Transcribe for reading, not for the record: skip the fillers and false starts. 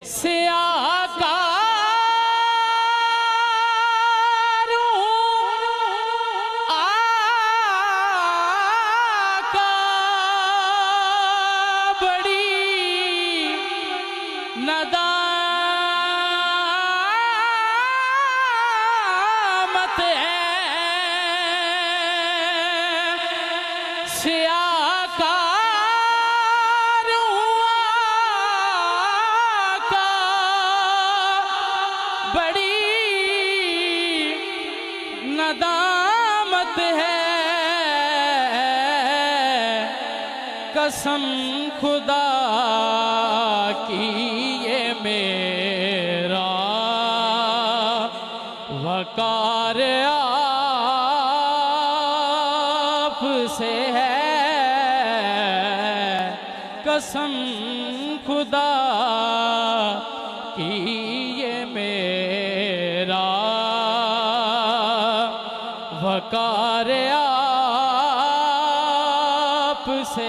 से आकारूं आका बड़ी नदामत है से बड़ी नदामत है। कसम खुदा की ये मेरा वकार आपसे है। कसम खुदा की ये मेरा वकार आपसे